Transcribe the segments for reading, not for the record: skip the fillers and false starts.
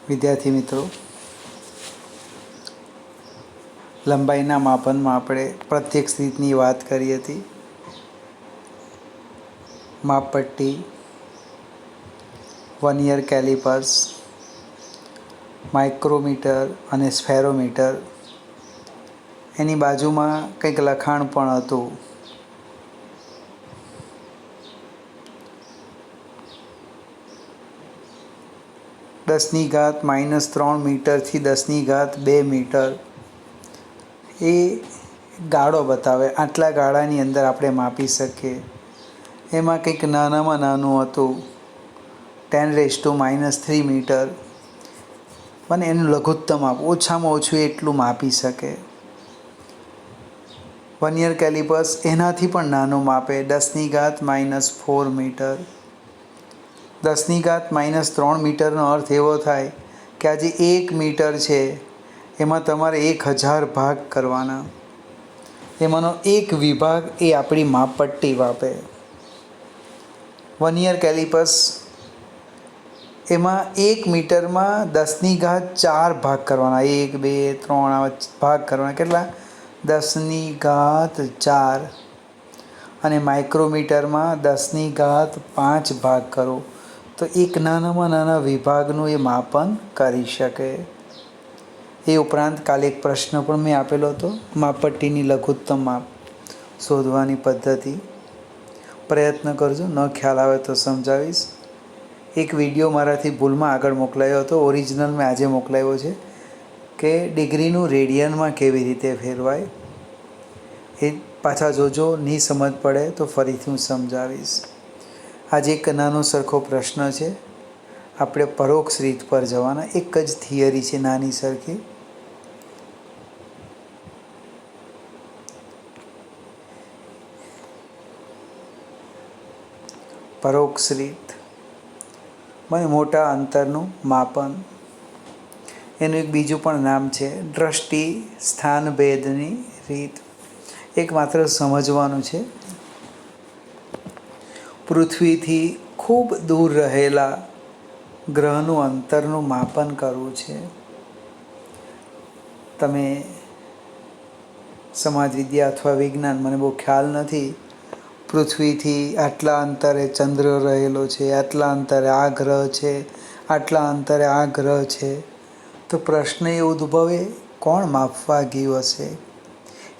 વિદ્યાર્થી મિત્રો, લંબાઈના માપનમાં આપણે પ્રત્યક્ષ રીતની વાત કરી હતી. માપપટ્ટી, વર્નિયર કેલિપર્સ, માઇક્રોમીટર અને સ્ફેરોમીટર. એની બાજુમાં કંઈક લખાણ પણ હતું. (10⁻³ મીટરથી 10⁻² મીટર. એ ગાળો બતાવે. આટલા ગાળાની અંદર આપણે માપી શકીએ. એમાં કંઈક નાનામાં નાનું હતું 10⁻³ મીટર. અને એનું લઘુત્તમ માપ ઓછામાં ઓછું એટલું માપી શકે. વર્નિયર કેલિપર્સ એનાથી પણ નાનું માપે 10⁻⁻⁴ મીટર. 10⁻³ મીટરનો અર્થ એવો થાય કે આ જે 1 મીટર છે એમાં તમારે 1000 ભાગ કરવાના. એમાંનો એક વિભાગ એ આપણી માપપટ્ટી માપે. વર્નિયર કેલિપર્સ એમાં 1 મીટરમાં 10⁻⁴ ભાગ કરવાના. 1, 2, 3 આવા ભાગ કરવાના. કેટલા? 10⁻⁴. અને માઇક્રોમીટરમાં 10⁻5 ભાગ કરો તો એક નાનામાં નાના વિભાગનું એ માપન કરી શકે. એ ઉપરાંત કાલે એક પ્રશ્ન પણ મેં આપેલો હતો, માપપટ્ટીની લઘુત્તમ માપ શોધવાની પદ્ધતિ. પ્રયત્ન કરજો, ન ખ્યાલ આવે તો સમજાવીશ. એક વિડીયો મારાથી ભૂલમાં આગળ મોકલાયો હતો, ઓરિજિનલ મેં આજે મોકલાવ્યો છે કે ડિગ્રીનું રેડિયનમાં કેવી રીતે ફેરવાય. એ પાછા જોજો, નહીં સમજ પડે તો ફરીથી હું સમજાવીશ. આજે એક નાનો સરખો પ્રશ્ન છે. આપણે પરોક્ષ રીત પર જવાના. એક જ થિયરી છે નાની સરખી. પરોક્ષ રીત મને મોટા અંતરનું માપન. એનું એક બીજું પણ નામ છે દ્રષ્ટિ સ્થાનભેદની રીત. એક માત્ર સમજવાનું છે. પૃથ્વીથી ખૂબ દૂર રહેલા ગ્રહનું અંતરનું માપન કરવું છે. તમે સમાજ વિદ્યા અથવા વિજ્ઞાન, મને બહુ ખ્યાલ નથી, પૃથ્વીથી આટલા અંતરે ચંદ્ર રહેલો છે, આટલા અંતરે આ ગ્રહ છે, આટલા અંતરે આ ગ્રહ છે, તો પ્રશ્ન એ ઉદ્ભવે કોણ માપવા ગયું હશે?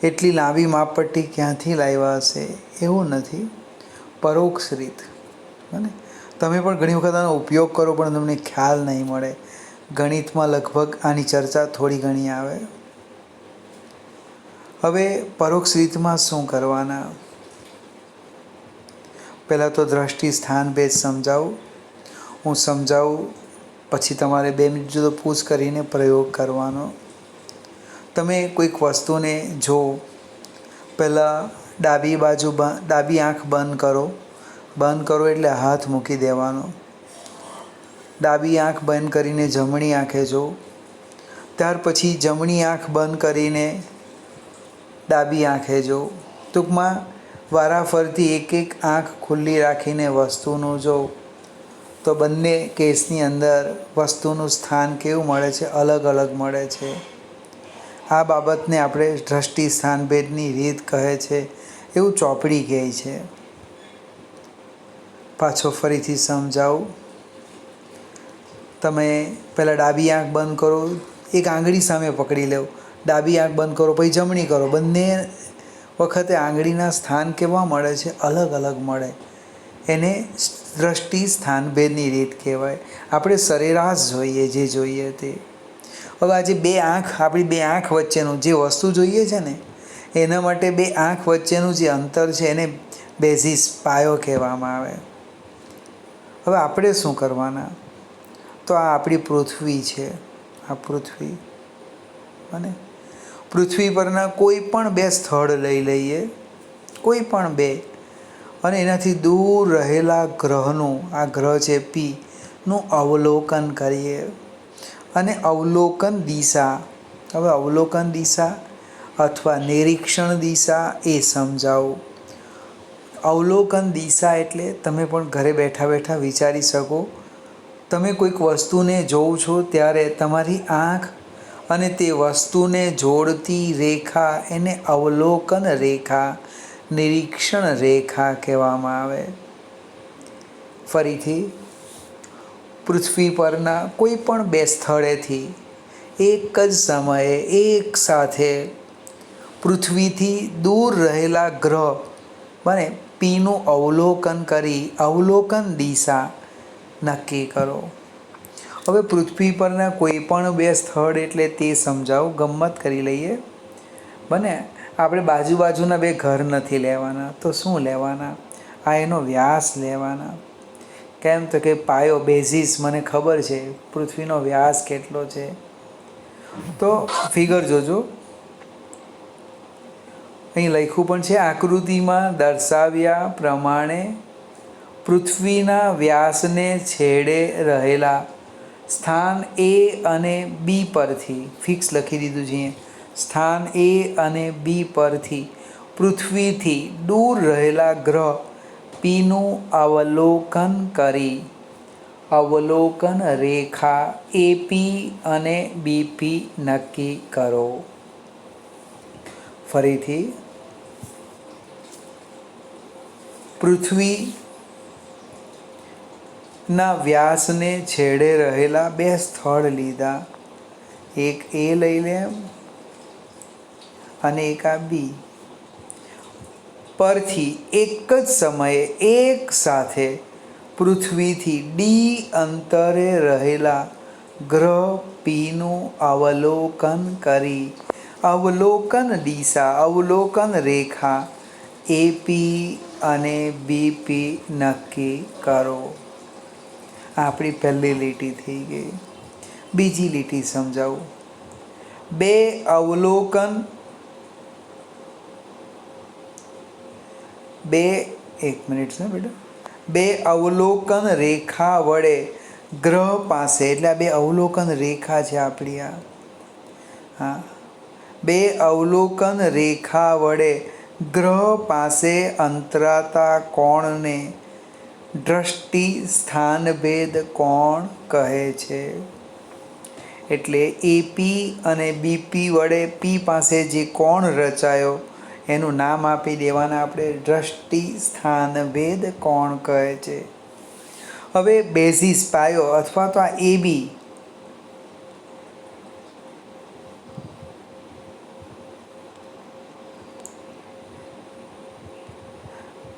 એટલી લાંબી માપપટ્ટી ક્યાંથી લાવ્યા હશે? એવું નથી, પરોક્ષ રીત. બને તમે પણ ઘણી વખત આનો ઉપયોગ કરો પણ તમને ખ્યાલ નહીં મળે. ગણિતમાં લગભગ આની ચર્ચા થોડી ઘણી આવે. હવે પરોક્ષ રીતમાં શું કરવાના? પહેલાં તો દ્રષ્ટિ સ્થાનભેદ સમજાવું. હું સમજાવું પછી તમારે 2 મિનિટ જેટલો પૂછ કરીને પ્રયોગ કરવાનો. તમે કોઈક વસ્તુને જો, પહેલાં ડાબી આંખ બંધ કરો. બંધ કરો એટલે હાથ મૂકી દેવાનો. ડાબી આંખ બંધ કરીને જમણી આંખે જો. ત્યાર પછી જમણી આંખ બંધ કરીને ડાબી આંખે જો. ટૂંકમાં વારાફરતી એક એક આંખ ખુલ્લી રાખીને વસ્તુનું જો, તો બંને કેસની અંદર વસ્તુનું સ્થાન કેવું મળે છે? અલગ અલગ મળે છે. આ બાબતને આપણે દ્રષ્ટિ સ્થાનભેદની રીત કહે છે, એવું ચોપડી કહે છે. પાછો ફરીથી સમજાવું. તમે પહેલાં ડાબી આંખ બંધ કરો, એક આંગળી સામે પકડી લો. ડાબી આંખ બંધ કરો પછી જમણી કરો. બંને વખતે આંગળીના સ્થાન કેવા મળે છે? અલગ અલગ મળે. એને દ્રષ્ટિ સ્થાનભેદની રીત કહેવાય. આપણે સરેરાશ જોઈએ જે જોઈએ તે. હવે આજે આપણી બે આંખ વચ્ચેનું જે વસ્તુ જોઈએ છે ને, એના માટે બે આંખ વચ્ચેનું જે અંતર છે એને બેઝિસ, પાયો કહેવામાં આવે. હવે આપણે શું કરવાના? તો આ આપણી પૃથ્વી છે. આ પૃથ્વી, અને પૃથ્વી પરના કોઈ પણ 2 સ્થળ લઈ લઈએ, કોઈ પણ 2, અને એનાથી દૂર રહેલા ગ્રહનું, આ ગ્રહ છે P નું અવલોકન કરીએ. અને અવલોકન દિશા, હવે અવલોકન દિશા અથવા નિરીક્ષણ દિશા એ સમજાવું. અવલોકન દિશા એટલે તમે પણ ઘરે બેઠા બેઠા વિચારી શકો તમે કોઈક વસ્તુને જોવો છો ત્યારે તમારી આંખ અને તે વસ્તુને જોડતી રેખા એને અવલોકન રેખા, નિરીક્ષણ રેખા કહેવામાં આવે. ફરીથી, પૃથ્વી પરના કોઈ પણ બે સ્થળેથી એક જ સમયે એક સાથે પૃથ્વીથી દૂર રહેલા ગ્રહ બને પીનું અવલોકન કરી અવલોકન દિશા નક્કી કરો. હવે પૃથ્વી પરના કોઈ પણ બે સ્થળ એટલે તે સમજાવું, ગમ્મત કરી લઈએ. બને આપણે બાજુના બે ઘર નથી લેવાના, તો શું લેવાના? આ એનો વ્યાસ લેવાના. કેમ તો કે પાયો બેઝિસ મને ખબર છે પૃથ્વીનો વ્યાસ કેટલો છે. તો ફિગર જોજો, અહીં લખ્યું પણ છે, આકૃતિમાં દર્શાવ્યા પ્રમાણે પૃથ્વીના વ્યાસને છેડે રહેલા સ્થાન એ અને બી પરથી, ફિક્સ લખી દીધું છે, સ્થાન એ અને બી પરથી પૃથ્વીથી દૂર રહેલા ગ્રહ પીનું અવલોકન કરી અવલોકન રેખા એપી અને બીપી નક્કી કરો. ફરીથી, પૃથ્વીના વ્યાસને છેડે રહેલા બે સ્થળ લીધા, એક એ લઈ લે અને એક આ બી પરથી એક જ સમયે એક સાથે પૃથ્વીથી ડી અંતરે રહેલા ગ્રહ પીનું અવલોકન કરી અવલોકન દિશા અવલોકન રેખા એપી અને બીપી નક્કી કરો. આપણી પહેલી લીટી થઈ ગઈ. બીજી લીટી સમજાવું. બે અવલોકન બે અવલોકન રેખા વડે ગ્રહ પાસે, એટલે આ બે અવલોકન રેખા છે આપણી. હા, બે અવલોકન રેખા વડે ગ્રહ પાસે અંતરાતા કોણને દ્રષ્ટિ સ્થાનભેદ કોણ કહે છે. એટલે એપી અને બીપી વડે પી પાસે જે કોણ રચાયો એનું નામ આપી દેવાના આપણે, દ્રષ્ટિ સ્થાનભેદ કોણ કહે છે. હવે બેઝિસ પાયો અથવા તો આ એબી,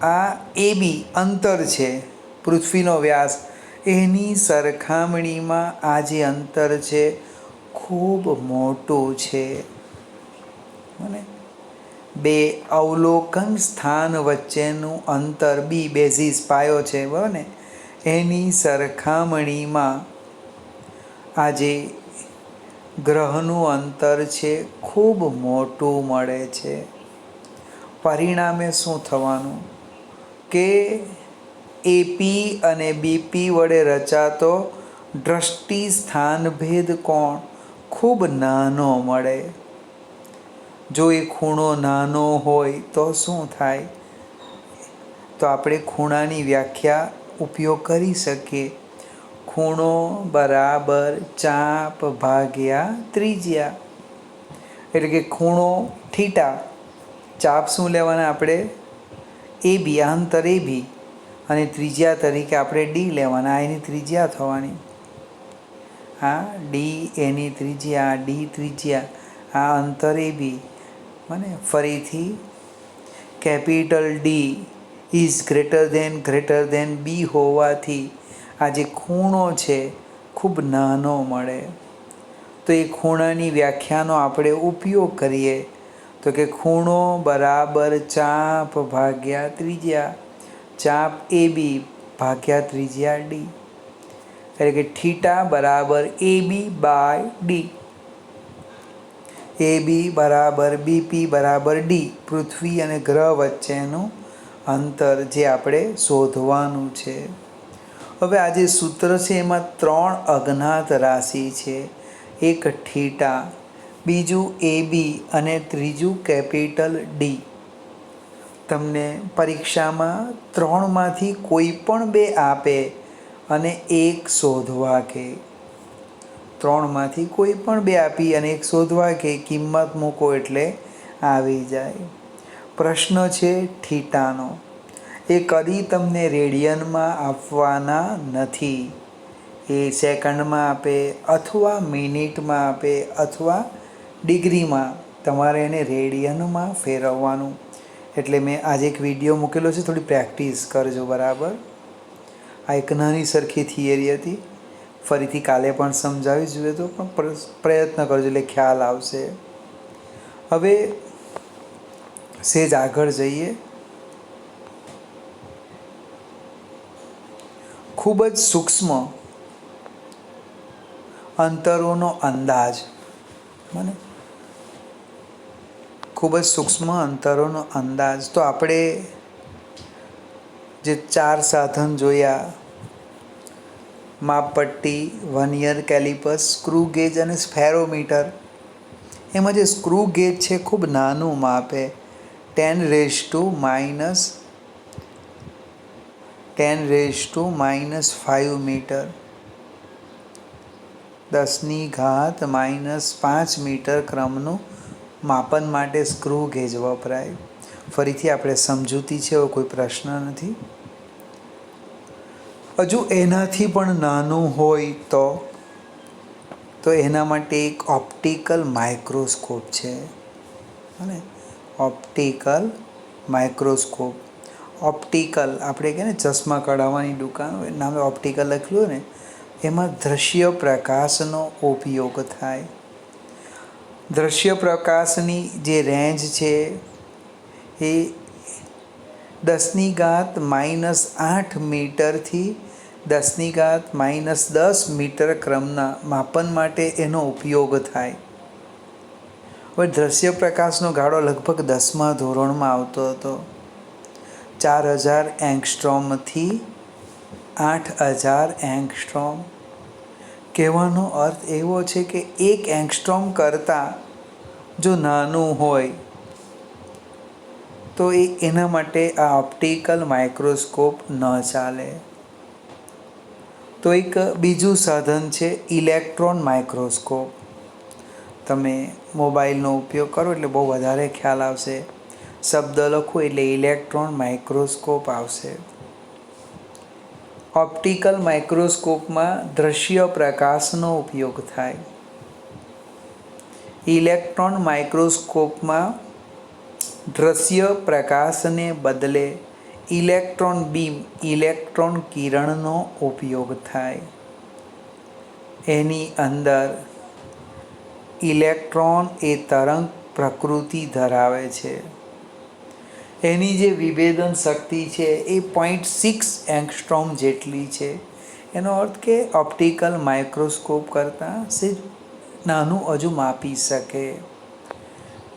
આ એબી અંતર છે પૃથ્વીનો વ્યાસ, એની સરખામણીમાં આ જે અંતર છે ખૂબ મોટું છે. અને બે અવલોકન સ્થાન વચ્ચેનું અંતર બી બેઝિસ પાયો છે, બરાબર ને, એની સરખામણીમાં આ જે ગ્રહનું અંતર છે ખૂબ મોટું મળે છે. પરિણામે શું થવાનું કે એપી અને બીપી વડે રચાતો દ્રષ્ટિ સ્થાનભેદ કોણ ખૂબ નાનો મળે. જો એ ખૂણો નાનો હોય તો શું થાય? તો આપણે ખૂણાની વ્યાખ્યા ઉપયોગ કરી શકીએ. ખૂણો બરાબર ચાપ ભાગ્યા ત્રિજ્યા. એટલે કે ખૂણો થીટા, ચાપ શું લેવાના આપણે? એ બી, અંતર એ બી, અને ત્રિજ્યા તરીકે આપણે ડી લેવાના. એની ત્રિજ્યા થવાની. હા, ડી એની ત્રિજ્યા, ડી ત્રિજ્યા, આ અંતર એ બી. મને ફરીથી capital D is greater than B હોવાથી આ જે ખૂણો છે ખૂબ નાનો મળે. તો એ ખૂણાની વ્યાખ્યાનો આપણે ઉપયોગ કરીએ તો કે ખૂણો બરાબર ચાપ ભાગ્યા ત્રિજ્યા, ચાપ એ બી ભાગ્યા ત્રિજ્યા ડી. એટલે કે થીટા બરાબર એ બી બાય ડી. એ બી બરાબર બીપી બરાબર ડી, પૃથ્વી અને ગ્રહ વચ્ચેનું અંતર જે આપણે શોધવાનું છે. હવે આ જે સૂત્ર છે એમાં 3 અજ્ઞાત રાશિ છે. એક થીટા, બીજું એ બી અને ત્રીજું કેપિટલ ડી. તમને પરીક્ષામાં 3માંથી કોઈ પણ બે આપે અને 1 શોધવા કે. ત્રણમાંથી કોઈ પણ બે આપી અને 1 શોધવા કે કિંમત મૂકો એટલે આવી જાય. પ્રશ્ન છે થીટાનો. એ કદી તમને રેડિયનમાં આપવાના નથી. એ સેકન્ડમાં આપે અથવા મિનિટમાં આપે અથવા ડિગ્રીમાં. તમારે એને રેડિયનમાં ફેરવવાનું. એટલે મેં આજે એક વિડીયો મૂકેલો છે, થોડી પ્રેક્ટિસ કરજો બરાબર. આ એક નાની સરખી થિયરી હતી. ફરીથી કાલે પણ સમજાવી જોઈએ તો પણ પ્રયત્ન કરજો એટલે ખ્યાલ આવશે. હવે સેજ આગળ જઈએ. ખૂબ જ સૂક્ષ્મ અંતરોનો અંદાજ. મને ખૂબ જ સૂક્ષ્મ અંતરોનો અંદાજ. તો આપણે જે 4 સાધન જોયા, માપપટ્ટી, વર્નિયર કેલિપર્સ, સ્ક્રૂ ગેજ અને સ્ફેરોમીટર. એમાં જે સ્ક્રૂ ગેજ છે ખૂબ નાનું માપે, 10⁻⁻5 મીટર, 10⁻⁻5 મીટર ક્રમનું માપન માટે સ્ક્રૂ ગેજ વપરાય. ફરીથી આપણે સમજૂતી છે, એવો કોઈ પ્રશ્ન નથી. હજુ એનાથી પણ નાનું હોય તો એના માટે એક ઓપ્ટિકલ માઇક્રોસ્કોપ છે. અને ઓપ્ટિકલ માઇક્રોસ્કોપ. ઓપ્ટિકલ આપણે કહે ને ચશ્મા કઢાવવાની દુકાન હોય, નામે ઓપ્ટિકલ લખ્યું ને, એમાં દૃશ્ય પ્રકાશનો ઉપયોગ થાય. દૃશ્ય પ્રકાશની જે રેન્જ છે એ 10⁻⁻8 મીટરથી 10⁻⁻10 મીટર ક્રમના માપન માટે એનો ઉપયોગ થાય. હવે દૃશ્ય પ્રકાશનો ગાળો લગભગ 10મા ધોરણમાં આવતો હતો. 4000 એંગસ્ટ્રોમથી 8000 એંગસ્ટ્રોમ. કહેવાનો અર્થ એવો છે કે 1 એંગસ્ટ્રોમ કરતાં જો નાનું હોય તો એના માટે આ ઓપ્ટિકલ માઇક્રોસ્કોપ ન ચાલે. તો એક બીજું સાધન છે ઇલેક્ટ્રોન માઇક્રોસ્કોપ. તમે મોબાઈલનો ઉપયોગ કરો એટલે બહુ વધારે ખ્યાલ આવશે. શબ્દ લખો એટલે ઇલેક્ટ્રોન માઇક્રોસ્કોપ આવશે. ઓપ્ટિકલ માઇક્રોસ્કોપમાં દૃશ્ય પ્રકાશનો ઉપયોગ થાય. ઇલેક્ટ્રોન માઇક્રોસ્કોપમાં દૃશ્ય પ્રકાશને બદલે ઇલેક્ટ્રોન બીમ, ઇલેક્ટ્રોન કિરણનો ઉપયોગ થાય. એની અંદર ઇલેક્ટ્રોન એ તરંગ પ્રકૃતિ ધરાવે છે. એની જે વિભેદન શક્તિ છે એ 0.6 એંગસ્ટ્રોમ જેટલી છે. એનો અર્થ કે ઓપ્ટિકલ માઇક્રોસ્કોપ કરતાં સેજ નાનું હજુ માપી શકે.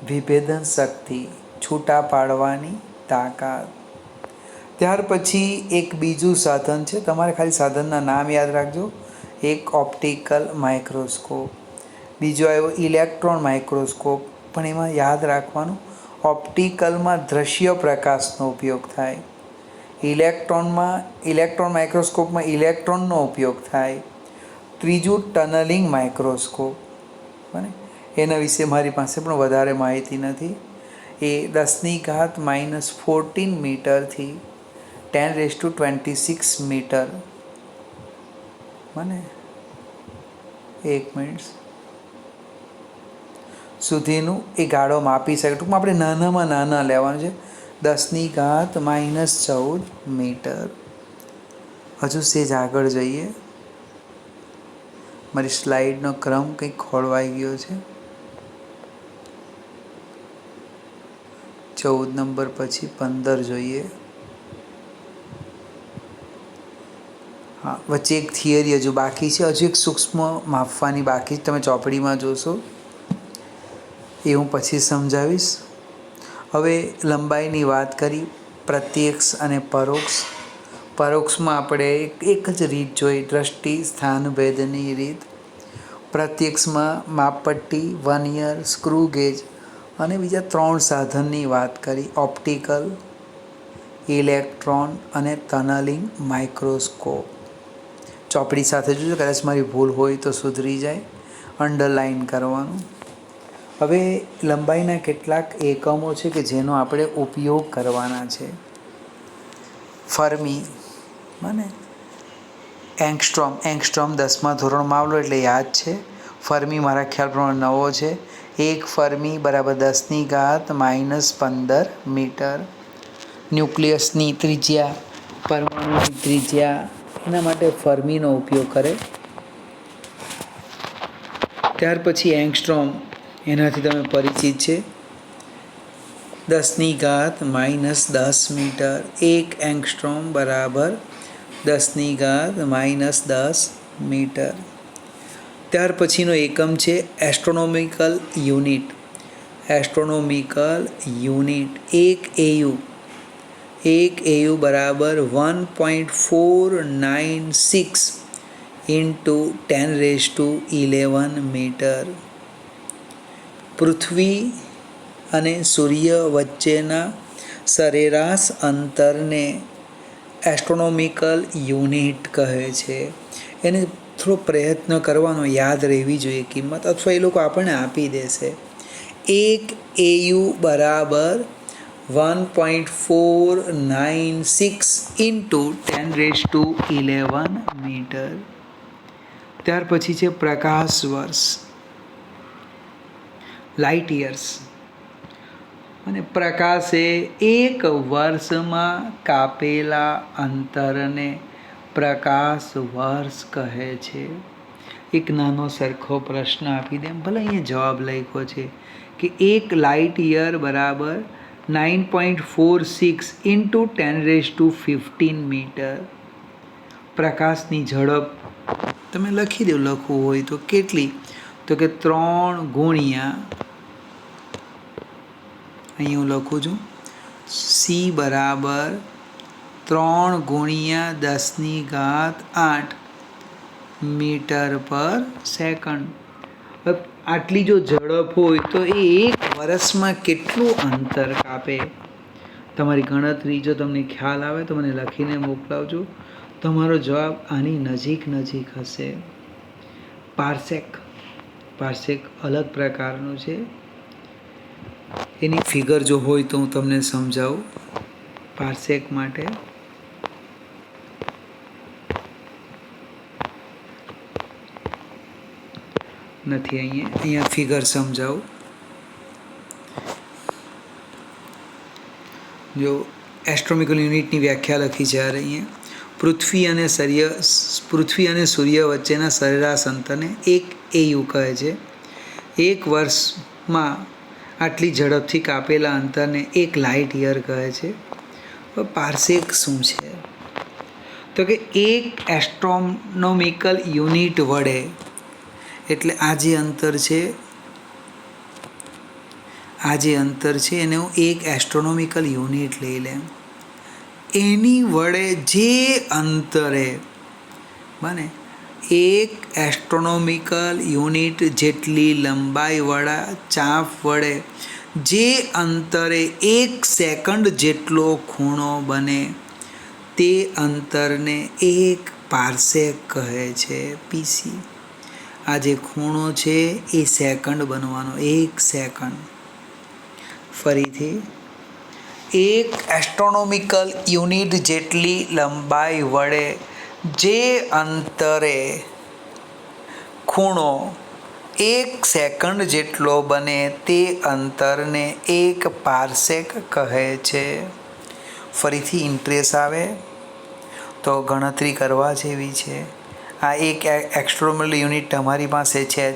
વિભેદન શક્તિ, છૂટા પાડવાની તાકાત. ત્યાર પછી એક બીજું સાધન છે, તમારે ખાલી સાધનના નામ યાદ રાખજો. એક ઓપ્ટિકલ માઇક્રોસ્કોપ, બીજો આવ્યો ઇલેક્ટ્રોન માઇક્રોસ્કોપ. પણ એમાં યાદ રાખવાનું, ઓપ્ટિકલમાં દૃશ્ય પ્રકાશનો ઉપયોગ થાય. ઇલેક્ટ્રોન માઇક્રોસ્કોપમાં ઇલેક્ટ્રોનનો ઉપયોગ થાય. ત્રીજું ટનલિંગ માઇક્રોસ્કોપ. બને એના વિશે મારી પાસે પણ વધારે માહિતી નથી. એ 10⁻⁻14 મીટરથી 10⁻26 મીટર. બને 1 મિનિટ સુધીનું એ ગાળો માપી શકે. ટૂંકમાં આપણે નાનામાં નાના લેવાનું છે. 10⁻14 મીટર. હજુ સેજ આગળ જઈએ. મારી સ્લાઇડનો ક્રમ કંઈક ખોળવાઈ ગયો છે. 14 નંબર પછી 15 જોઈએ. હા, વચ્ચે એક થિયરી હજુ બાકી છે. હજુ એક સૂક્ષ્મ માપવાની બાકી, તમે ચોપડીમાં જોશો. એ હું પછી સમજાવીશ. હવે લંબાઈની વાત કરી, પ્રત્યક્ષ અને પરોક્ષ. પરોક્ષમાં આપણે એક જ રીત જોઈ, દ્રષ્ટિ સ્થાનભેદની રીત. પ્રત્યક્ષમાં માપપટ્ટી, વર્નિયર, સ્ક્રૂ ગેજ અને બીજા 3 સાધનની વાત કરી, ઓપ્ટિકલ, ઇલેક્ટ્રોન અને ટનલિંગ માઇક્રોસ્કોપ. ચોપડી સાથે જોજો, કદાચ મારી ભૂલ હોય તો સુધરી જાય. અંડરલાઇન કરવાનું. હવે લંબાઈના કેટલાક એકમો છે કે જેનો આપણે ઉપયોગ કરવાના છે. ફર્મી, બને એંગસ્ટ્રોમ. એંગસ્ટ્રોમ 10મા ધોરણમાં આવલો એટલે યાદ છે. ફર્મી મારા ખ્યાલ પ્રમાણે નવો છે. 1 ફર્મી બરાબર 10⁻⁻15 મીટર. ન્યુક્લિયસની ત્રિજ્યા, પરમાણુની ત્રિજ્યા, એના માટે ફર્મીનો ઉપયોગ કરે. ત્યાર પછી એંગસ્ટ્રોમ, એનાથી તમે પરિચિત છે. 10⁻−10 મીટર. 1 એંગસ્ટ્રોમ બરાબર 10⁻−10 મીટર. ત્યાર પછીનો એકમ છે astronomical unit. Astronomical unit 1 AU. 1 AU બરાબર 1.496 × 10⁻11 મીટર. પૃથ્વી અને સૂર્ય વચ્ચેના સરેરાશ અંતરને એસ્ટ્રોનોમિકલ યુનિટ કહે છે. એને થોડો પ્રયત્ન કરવાનો, યાદ રહેવી જોઈએ કિંમત, અથવા એ લોકો આપણને આપી દેશે. 1 AU બરાબર 1.496 × 10⁻11 મીટર. ત્યાર પછી છે પ્રકાશ વર્ષ, લાઇટ યર્સ. અને પ્રકાશ એ એક વર્ષમાં કાપેલા અંતરને પ્રકાશ વર્ષ કહે છે. એક નાનો સરખો પ્રશ્ન આપી દે, ભલે અહીંયા જવાબ લખ્યો છે કે 1 લાઇટ યર બરાબર 9.46 × 10⁻15 મીટર. પ્રકાશની ઝડપ તમે લખી દો, લખવું હોય તો કેટલી, તો કે 3 ગુણ્યા, અહીં હું લખું છું c બરાબર 3 ગુણ્યા 10⁸ મીટર પર સેકન્ડ. આટલી જો ઝડપ હોય તો એ એક વર્ષમાં કેટલું અંતર કાપે? તમારી ગણતરી જો તમને ખ્યાલ આવે તો મને લખીને મોકલાવજો. તમારો જવાબ આની નજીક હશે. પાર્સેક. પાર્સેક અલગ પ્રકારનું છે. એની ફિગર જો હોય તો હું તમને સમજાવું. પાર્સેક માટે નથી, અહીંયા ફિગર સમજાવું. જો એસ્ટ્રોનોમિકલ યુનિટની વ્યાખ્યા લખી છે અહીંયા. પૃથ્વી અને સૂર્ય વચ્ચેના સરેરાશ અંતરને 1 AU કહે છે. એક વર્ષમાં આટલી ઝડપથી કાપેલા અંતરને 1 લાઇટ યર કહે છે. પાર્સેક શું છે? તો કે એક એસ્ટ્રોનોમિકલ યુનિટ વડે, એટલે આ જે અંતર છે એને હું એક એસ્ટ્રોનોમિકલ યુનિટ લઈ લેમ. એની વડે જે અંતરે બને, એક એસ્ટ્રોનોમિકલ યુનિટ જેટલી લંબાઈવાળા ચાપ વડે જે અંતરે 1 સેકન્ડ જેટલો ખૂણો બને તે અંતરને 1 પાર્સેક કહે છે. PC. આ જે ખૂણો છે એ સેકન્ડ બનવાનો, 1 સેકન્ડ. ફરીથી, એક એસ્ટ્રોનોમિકલ યુનિટ જેટલી લંબાઈ વડે જે અંતરે ખૂણો 1 સેકન્ડ જેટલો બને તે અંતરને 1 પાર્સેક કહે છે. ફરીથી ઇન્ટરેસ્ટ આવે તો ગણતરી કરવા જેવી છે. આ એક એસ્ટ્રોનોમિકલ યુનિટ તમારી પાસે છે જ.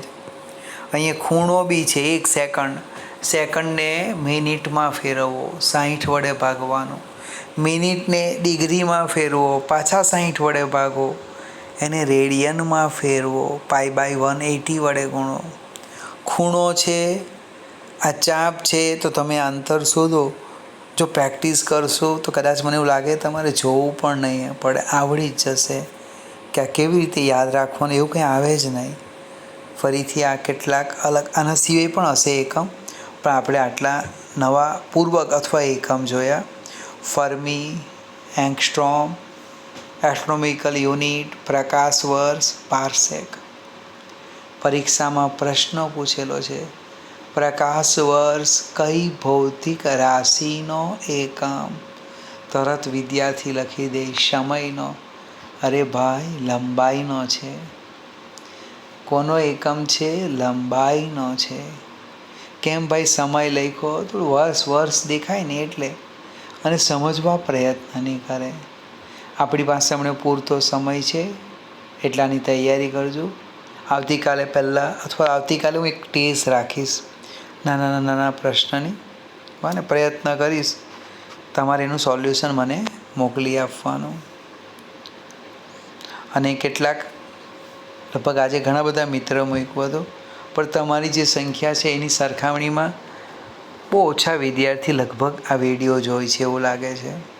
અહીંયા ખૂણો બી છે 1 સેકન્ડ. સેકન્ડને મિનિટમાં ફેરવવો, 60 વડે ભાગવાનું. મિનિટને ડિગ્રીમાં ફેરવો, પાછા 60 વડે ભાગો. એને રેડિયનમાં ફેરવો, π/180 વડે ગુણો. ખૂણો છે, આ ચાપ છે, તો તમે અંતર શોધો. જો પ્રેક્ટિસ કરશો તો કદાચ મને એવું લાગે તમારે જોવું પણ નહીં પડે, આવડી જ જશે કે આ કેવી રીતે યાદ રાખવાનું. એવું કંઈ આવે જ નહીં. ફરીથી આ કેટલાક અલગ, આના સિવાય પણ હશે એકમ, પણ આપણે આટલા નવા પૂર્વક અથવા એકમ જોયા. ફર્મી, એંગસ્ટ્રોમ, એસ્ટ્રોનોમિકલ યુનિટ, પ્રકાશ વર્ષ, પારસેક. પરીક્ષામાં પ્રશ્ન પૂછેલો છે, પ્રકાશ વર્ષ કઈ ભૌતિક રાશિનો એકમ? તરત વિદ્યાર્થી લખી દે સમયનો. અરે ભાઈ, લંબાઈનો છે. કોનો એકમ છે? લંબાઈનો છે. કેમ ભાઈ સમય લખ્યો? થોડું વર્ષ દેખાય ને એટલે. અને સમજવા પ્રયત્ન નહીં કરે. આપણી પાસે હમણાં પૂરતો સમય છે, એટલાની તૈયારી કરજો. આવતીકાલે હું એક ટેસ્ટ રાખીશ નાના પ્રશ્નની, અને પ્રયત્ન કરીશ તમારે એનું સોલ્યુશન મને મોકલી આપવાનું. અને કેટલાક લગભગ આજે ઘણા બધા મિત્ર મૂક્યો હતો, પણ તમારી જે સંખ્યા છે એની સરખામણીમાં બહુ ઓછા વિદ્યાર્થી લગભગ આ વિડીયો જોઈ છે એવું લાગે છે.